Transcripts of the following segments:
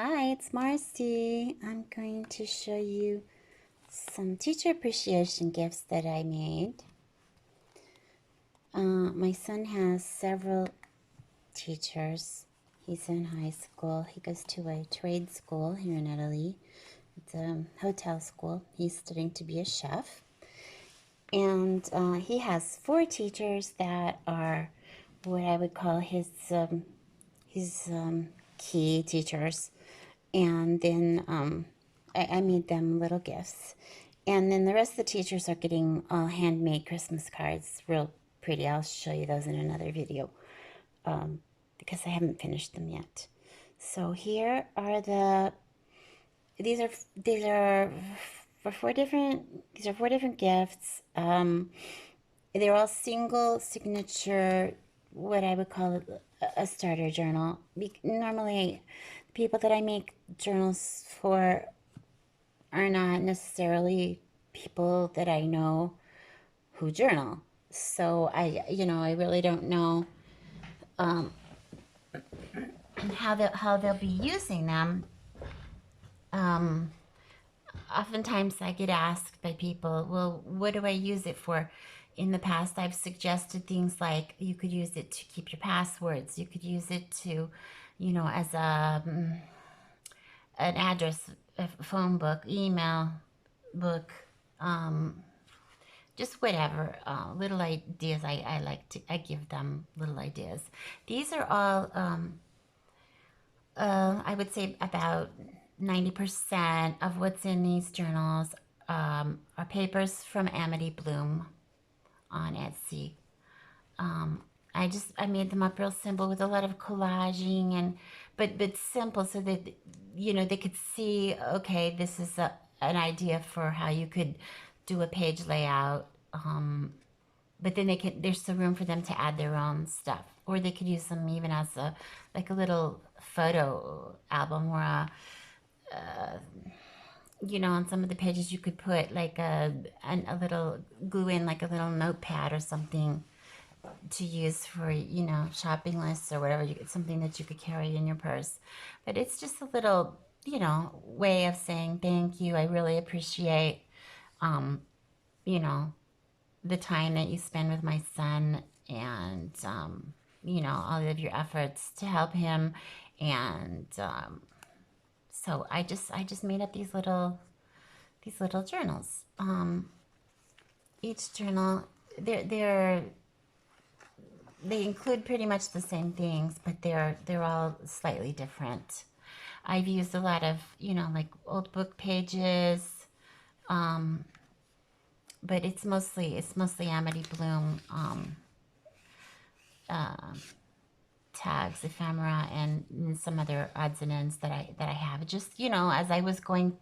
Hi, it's Marcy. I'm going to show you some teacher appreciation gifts that I made. My son has several teachers. He's in high school. He goes to a trade school here in Italy. It's a hotel school. He's studying to be a chef. And he has four teachers that are what I would call his key teachers. And then I made them little gifts. And then the rest of the teachers are getting all handmade Christmas cards, real pretty. I'll show you those in another video because I haven't finished them yet. So here are these are for four different gifts. They're all single signature, what I would call a starter journal. Normally, people that I make journals for are not necessarily people that I know who journal. So I really don't know how they'll be using them. Oftentimes I get asked by people, well, what do I use it for? In the past, I've suggested things like you could use it to keep your passwords. You could use it to, as an address, a phone book, email book, just whatever. Little ideas. I give them little ideas. These are all, I would say about 90% of what's in these journals are papers from Amity Bloom on Etsy. I made them up real simple with a lot of collaging but simple so that they could see, okay, this is an idea for how you could do a page layout. But then there's still room for them to add their own stuff, or they could use them even as a little photo album or on some of the pages you could put like a little glue in, like a little notepad or something to use for shopping lists or whatever, something that you could carry in your purse. But it's just a little way of saying thank you. I really appreciate the time that you spend with my son, and all of your efforts to help him. And so I just made up these little journals. Each journal, they include pretty much the same things, but they're all slightly different. I've used a lot of like old book pages, but it's mostly Amity Bloom tags, ephemera, and some other odds and ends that I have. Just as I was going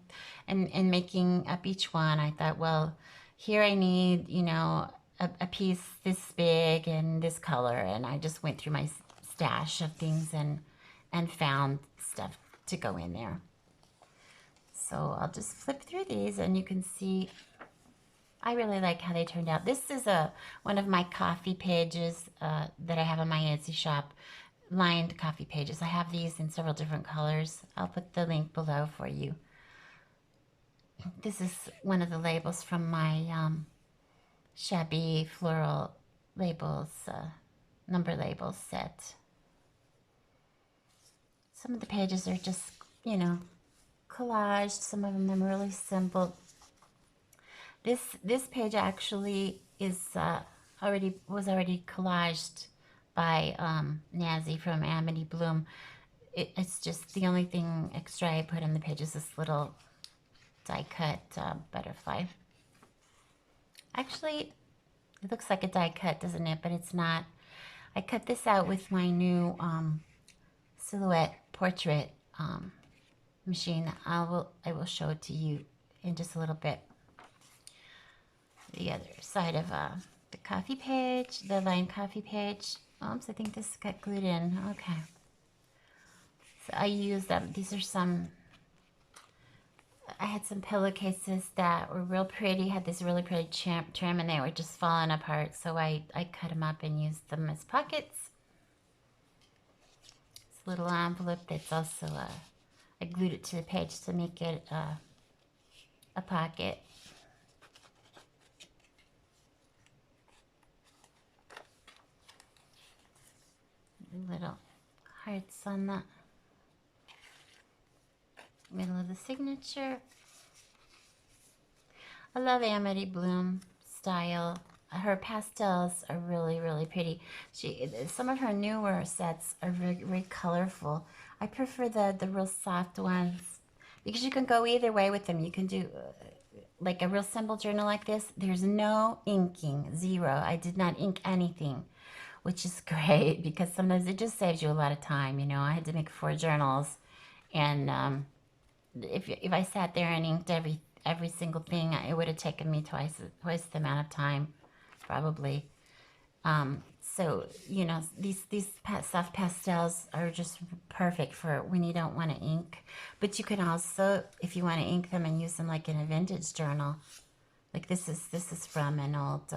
and making up each one, I thought, well, here I need a piece this big and this color, and I just went through my stash of things and found stuff to go in there. So I'll just flip through these, and you can see I really like how they turned out. This is one of my coffee pages that I have on my Etsy shop, lined coffee pages. I have these in several different colors. I'll put the link below for you. This is one of the labels from my Shabby Floral labels, number labels set. Some of the pages are just, collaged. Some of them are really simple. This page actually is was already collaged by Nazi from Amity Bloom. It's just the only thing extra I put on the page is this little die cut butterfly. Actually, it looks like a die cut, doesn't it? But it's not. I cut this out with my new silhouette portrait machine. I will show it to you in just a little bit. The other side of the coffee page, the lined coffee page. Oops, I think this got glued in. Okay. So I used them. These are some. I had some pillowcases that were real pretty, had this really pretty trim, and they were just falling apart. So I cut them up and used them as pockets. This little envelope that's also I glued it to the page to make it a pocket. Little hearts on the middle of the signature. I love Amity Bloom style. Her pastels are really, really pretty. Some of her newer sets are very, very colorful. I prefer the real soft ones because you can go either way with them. You can do like a real simple journal like this. There's no inking, zero. I did not ink anything, which is great because sometimes it just saves you a lot of time. You know, I had to make 4 journals, and if I sat there and inked every single thing, it would have taken me twice the amount of time, probably. So you know, these soft pastels are just perfect for when you don't want to ink. But you can also, if you want to ink them and use them like in a vintage journal, like this is from an old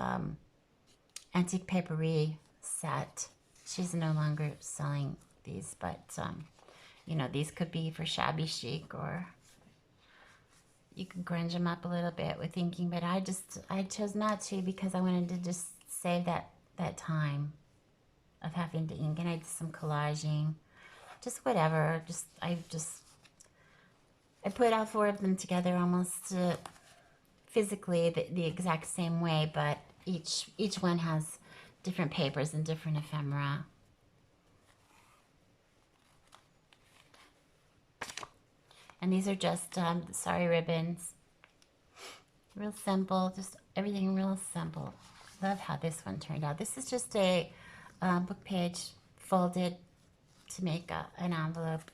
Antique Paperie set. She's no longer selling these, but you know, these could be for shabby chic, or you can grunge them up a little bit with inking, but I chose not to because I wanted to just save that time of having to ink, and I did some collaging, just whatever. I put all 4 of them together almost physically the exact same way, but each one has different papers and different ephemera. And these are just sari ribbons. Real simple, just everything real simple. Love how this one turned out. This is just a book page folded to make an envelope,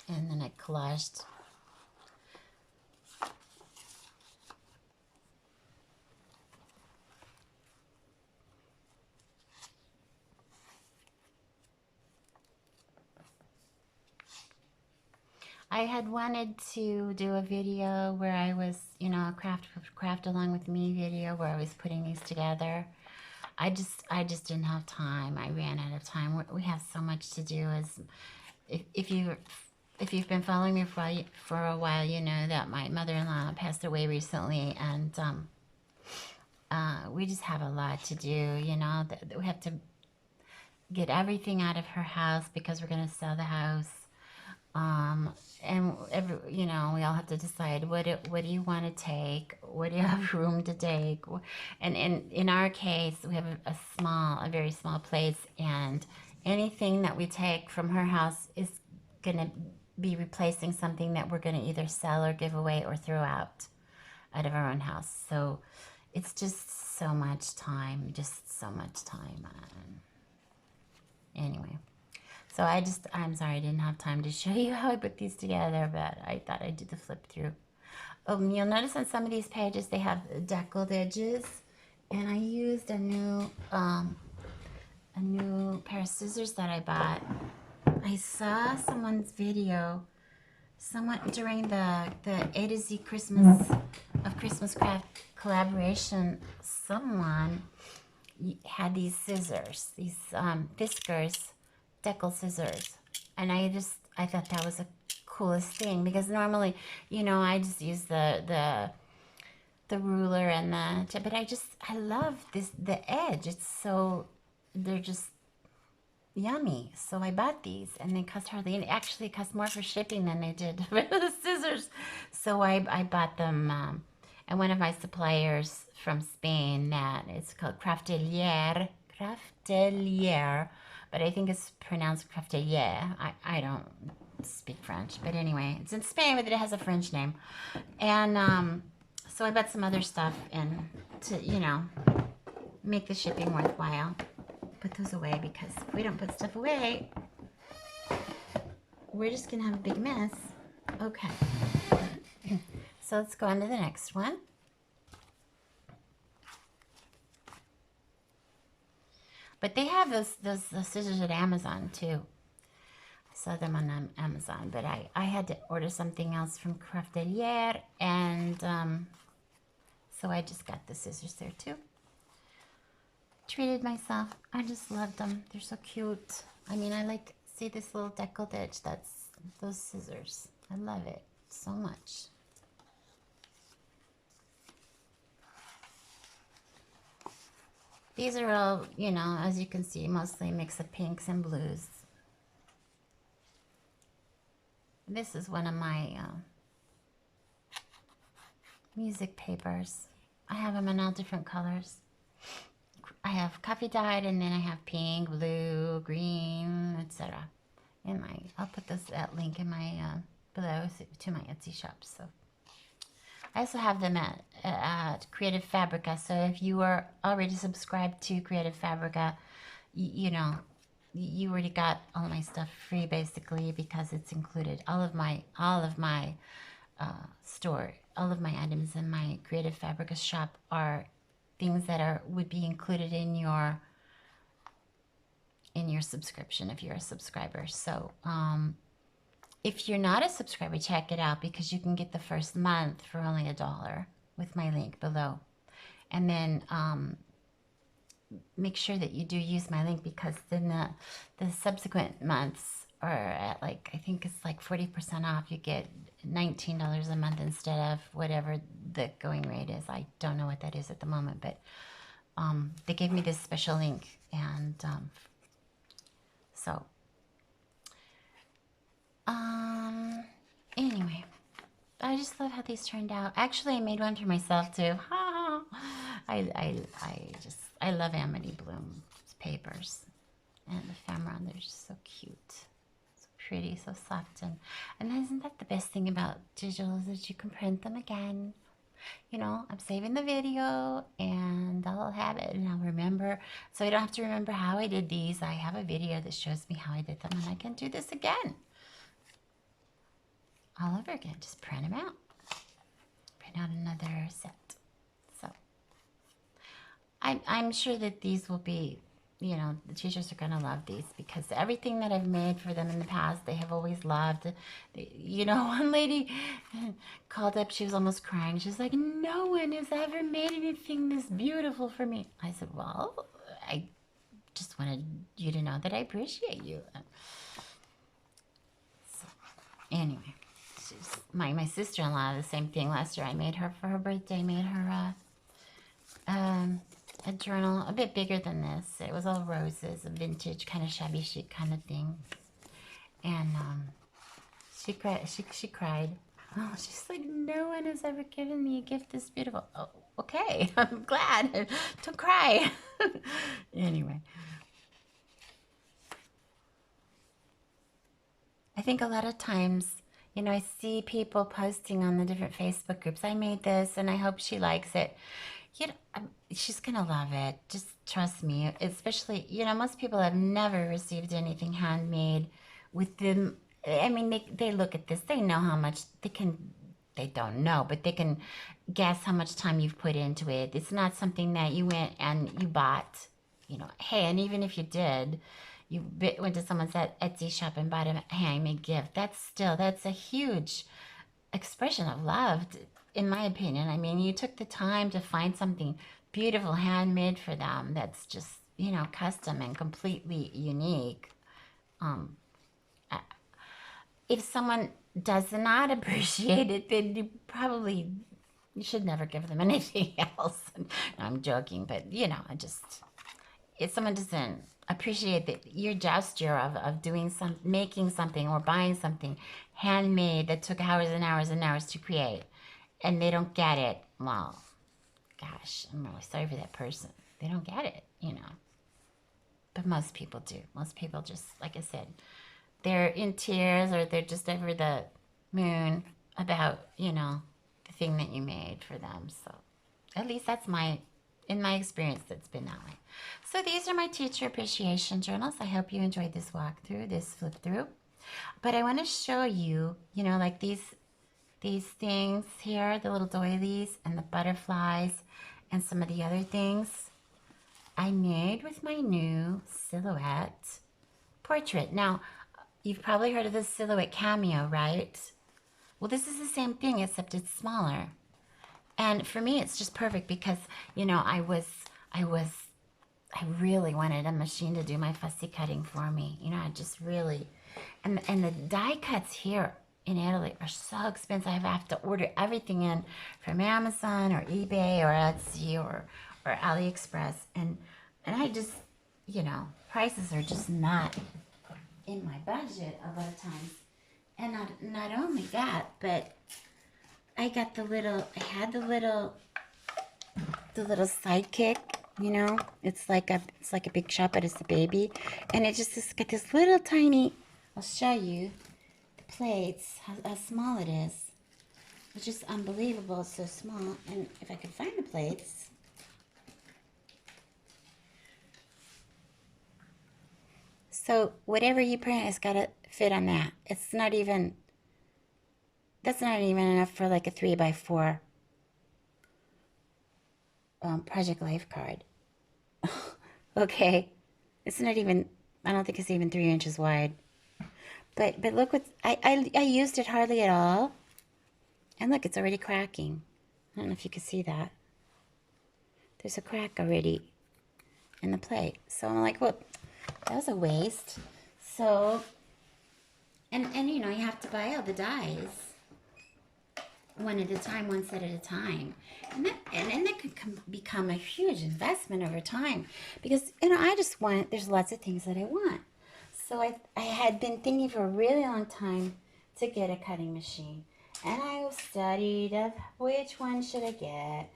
and then I collaged. I had wanted to do a video where I was, you know, a craft along with me video where I was putting these together. I just didn't have time. I ran out of time. We have so much to do. As if you've been following me for a while, you know that my mother-in-law passed away recently, and we just have a lot to do. You know, we have to get everything out of her house because we're going to sell the house. And you know, we all have to decide what do you want to take, what do you have room to take, and in our case, we have a very small place, and anything that we take from her house is gonna be replacing something that we're gonna either sell or give away or throw out of our own house. So it's just so much time, anyway. So I'm sorry I didn't have time to show you how I put these together, but I thought I'd do the flip through. You'll notice on some of these pages they have deckled edges, and I used a new pair of scissors that I bought. I saw someone's video, during the A to Z Christmas craft collaboration, someone had these scissors, these Fiskars Deckle scissors, and I thought that was the coolest thing, because normally, you know, I just use the ruler and but I love the edge. They're just yummy. So I bought these, and they cost hardly, and actually it cost more for shipping than they did for the scissors. So I bought them, and one of my suppliers from Spain, it's called Craftelier, but I think it's pronounced Craftelier. I don't speak French, but anyway, it's in Spain, but it has a French name. And so I bought some other stuff and to, you know, make the shipping worthwhile. Put those away, because if we don't put stuff away, we're just gonna have a big mess. Okay, so let's go on to the next one. But they have those scissors at Amazon too. I saw them on Amazon, but I had to order something else from Craftelier, and so I just got the scissors there too. Treated myself. I just loved them. They're so cute. I mean, see this little deckled edge. That's those scissors. I love it so much. These are all, you know, as you can see, mostly a mix of pinks and blues. This is one of my music papers. I have them in all different colors. I have coffee dyed, and then I have pink, blue, green, etc. And I'll put that link in my below to my Etsy shop. So I also have them at Creative Fabrica. So if you are already subscribed to Creative Fabrica, you know, you already got all my stuff free basically, because it's included. All of my store, all of my items in my Creative Fabrica shop are things that would be included in your subscription if you're a subscriber. So if you're not a subscriber, check it out, because you can get the first month for only $1 with my link below. And then make sure that you do use my link, because then the subsequent months are at, like, I think it's like 40% off. You get $19 a month instead of whatever the going rate is. I don't know what that is at the moment, but they gave me this special link, and so anyway, I just love how these turned out. Actually, I made one for myself too. I love Amity Bloom papers, and the ephemera, they're just so cute, so pretty, so soft, and isn't that the best thing about digital, is that you can print them again. You know, I'm saving the video and I'll have it, and I'll remember, so I don't have to remember how I did these. I have a video that shows me how I did them, and I can do this again all over again. Just print them out, print out another set. So I'm sure that these will be, you know, the teachers are going to love these, because everything that I've made for them in the past, they have always loved. You know, one lady called up, she was almost crying. She's like, no one has ever made anything this beautiful for me. I said, well, I just wanted you to know that I appreciate you. So anyway, my sister-in-law, the same thing. Last year I made her, for her birthday, made her a journal a bit bigger than this. It was all roses, a vintage kind of shabby chic kind of thing. And she cried. Oh, she's like, no one has ever given me a gift this beautiful. Oh, okay, I'm glad. Don't cry. Anyway, I think a lot of times, you know, I see people posting on the different Facebook groups, I made this and I hope she likes it. You know, she's going to love it. Just trust me. Especially, you know, most people have never received anything handmade with them. I mean, they look at this. They know how much they don't know, but they can guess how much time you've put into it. It's not something that you went and you bought, you know. Hey, and even if you did, you went to someone's Etsy shop and bought a handmade gift. That's a huge expression of love, in my opinion. I mean, you took the time to find something beautiful, handmade for them, that's just, you know, custom and completely unique. If someone does not appreciate it, then you should never give them anything else. No, I'm joking, but you know, if someone doesn't appreciate your gesture of making something or buying something handmade that took hours and hours and hours to create, and they don't get it, well, gosh, I'm really sorry for that person. They don't get it, you know. But most people do. Most people just, like I said, they're in tears, or they're just over the moon about, you know, the thing that you made for them. So at least in my experience, that's been that way. So these are my teacher appreciation journals. I hope you enjoyed this walkthrough, this flip through. But I want to show you, you know, like these things here, the little doilies and the butterflies and some of the other things I made with my new silhouette portrait. Now, you've probably heard of the silhouette cameo, right? Well, this is the same thing, except it's smaller. And for me, it's just perfect because, you know, I really wanted a machine to do my fussy cutting for me. You know, I just really And the die cuts here in Italy are so expensive. I have to order everything in from Amazon or eBay or Etsy or AliExpress. And I just, you know, prices are just not in my budget a lot of times. And not only that, but I got I had the little sidekick, you know. It's like a big shot, but it's a baby. And it's got this little tiny, I'll show you the plates, how small it is. It's just unbelievable, it's so small. And if I could find the plates. So whatever you print has got to fit on that. It's not even, that's not even enough for like a 3x4 Project Life card. Okay, it's not even, I don't think it's even 3 inches wide. But look what, I used it hardly at all. And look, it's already cracking. I don't know if you can see that. There's a crack already in the plate. So I'm like, well, that was a waste. So, and you know, you have to buy all the dies one at a time, one set at a time. And that could become a huge investment over time. Because, you know, I just want, there's lots of things that I want. So I had been thinking for a really long time to get a cutting machine. And I studied of which one should I get.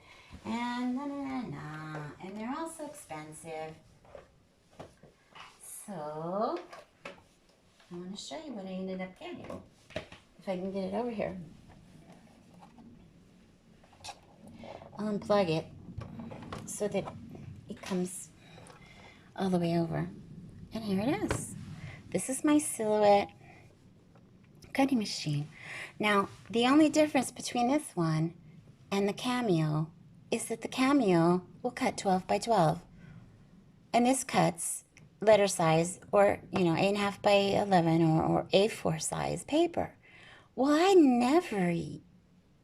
And and they're all so expensive. So I want to show you what I ended up getting. If I can get it over here. I'll unplug it so that it comes all the way over. And here it is. This is my Silhouette cutting machine. Now, the only difference between this one and the Cameo is that the Cameo will cut 12 by 12. And this cuts letter size, or, you know, 8.5 by 11 or A4 size paper. Well, I never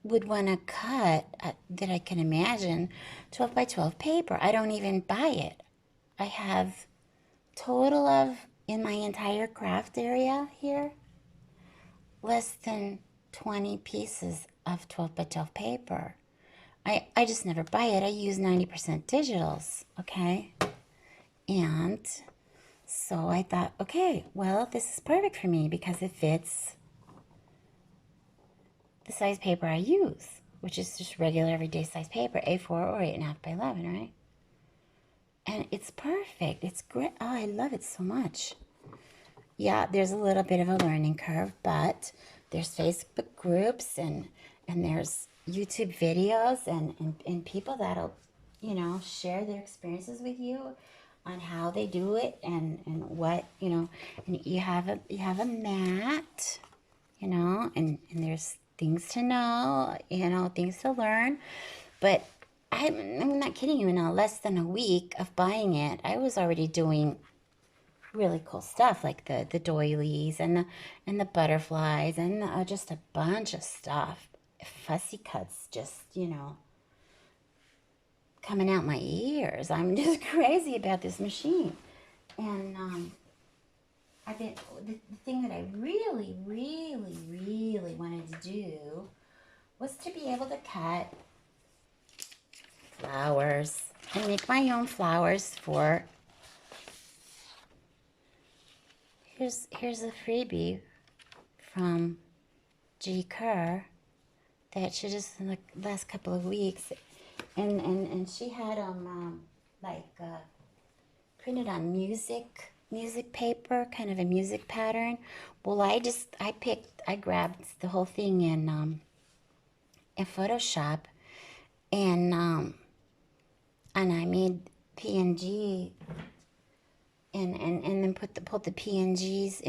would want to cut, that I can imagine, 12 by 12 paper. I don't even buy it. I have total of, in my entire craft area here, less than 20 pieces of 12 by 12 paper. I just never buy it. I use 90% digitals, okay? And so I thought, okay, well, this is perfect for me because it fits the size paper I use, which is just regular everyday size paper, A4 or 8.5 by 11, right? And it's perfect. It's great. Oh, I love it so much. Yeah, there's a little bit of a learning curve, but there's Facebook groups and there's YouTube videos and people that'll, you know, share their experiences with you on how they do it and what, you know, and you have a mat, you know, and there's things to know, you know, things to learn. But I'm not kidding you, in less than a week of buying it, I was already doing really cool stuff like the doilies and the butterflies and just a bunch of stuff. Fussy cuts, just, you know, coming out my ears. I'm just crazy about this machine. And I've been, the thing that I really, really, really wanted to do was to be able to cut flowers and make my own flowers for, here's a freebie from G. Kerr that she just in the last couple of weeks, and she had them printed on music paper, kind of a music pattern. Well, I grabbed the whole thing in Photoshop, and I made PNG and then pulled the PNGs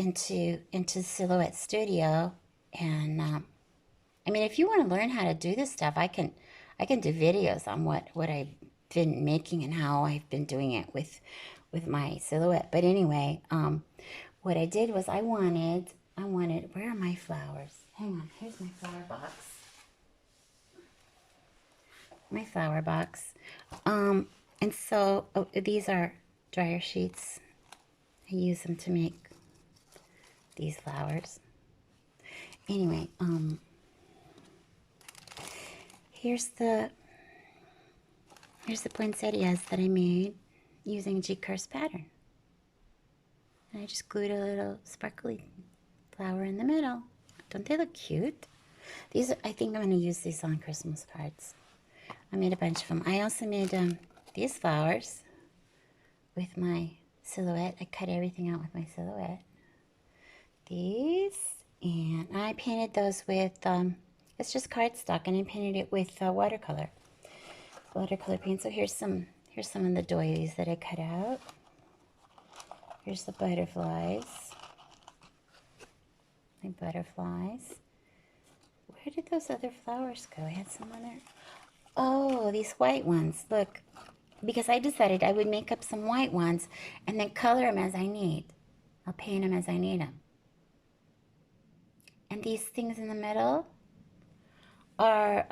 into Silhouette Studio. And I mean, if you want to learn how to do this stuff, I can do videos on what I've been making and how I've been doing it with my Silhouette. But anyway, what I did was I wanted, where are my flowers? Hang on, here's my flower box. My flower box. And so these are dryer sheets. I use them to make these flowers. Anyway, here's the poinsettias that I made using G-Curse pattern. And I just glued a little sparkly flower in the middle. Don't they look cute? These, I think I'm going to use these on Christmas cards. I made a bunch of them. I also made these flowers with my silhouette. I cut everything out with my silhouette. These, and I painted those with, it's just cardstock, and I painted it with watercolor paint. So here's some of the doilies that I cut out. Here's the butterflies. My butterflies. Where did those other flowers go? I had some other. Oh, these white ones. Look, because I decided I would make up some white ones and then color them as I need. I'll paint them as I need them. And these things in the middle are,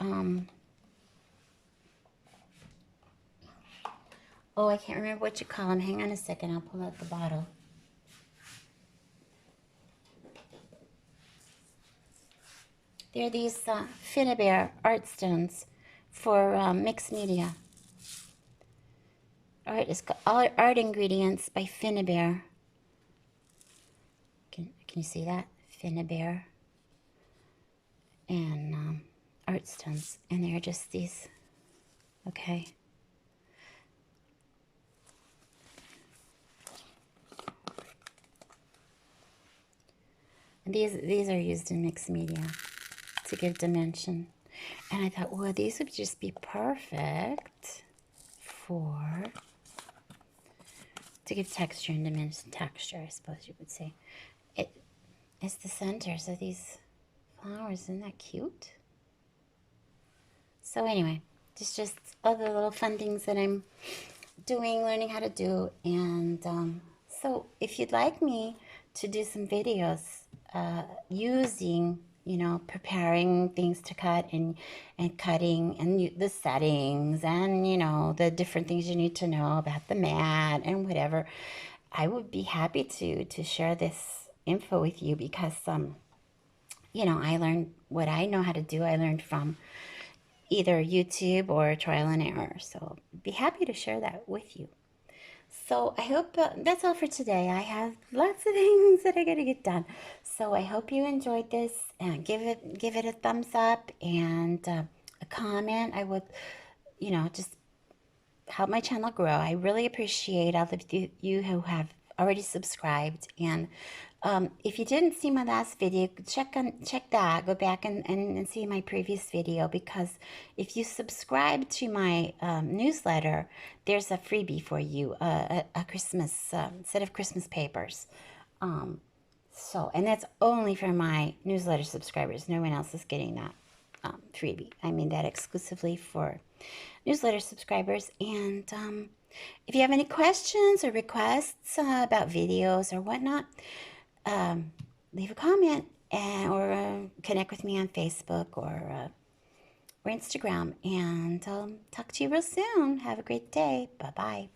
oh, I can't remember what you call them. Hang on a second. I'll pull out the bottle. They're these Finnabair art stones for mixed media. It's called Art Ingredients by Finnabair. Can you see that? Finnabair. And art stones. And they're just these. Okay. And these are used in mixed media to give dimension. And I thought, well, these would just be perfect to give texture and dimension. Texture, I suppose you would say. It's the centers of these flowers. Isn't that cute? So anyway, just other little fun things that I'm doing, learning how to do. And so if you'd like me to do some videos using, preparing things to cut and cutting and the settings and, the different things you need to know about the mat and whatever, I would be happy to share this info with you because, I learned what I know how to do. I learned from either YouTube or trial and error. So I'd be happy to share that with you. So I hope that's all for today. I have lots of things that I got to get done. So I hope you enjoyed this, and give it a thumbs up and a comment. I would, just help my channel grow. I really appreciate all of you who have already subscribed. And if you didn't see my last video, check that. Go back and see my previous video, because if you subscribe to my newsletter, there's a freebie for you, a Christmas set of Christmas papers. And that's only for my newsletter subscribers. No one else is getting that freebie. I mean that exclusively for newsletter subscribers. And if you have any questions or requests about videos or whatnot, leave a comment or connect with me on Facebook or Instagram. And I'll talk to you real soon. Have a great day. Bye-bye.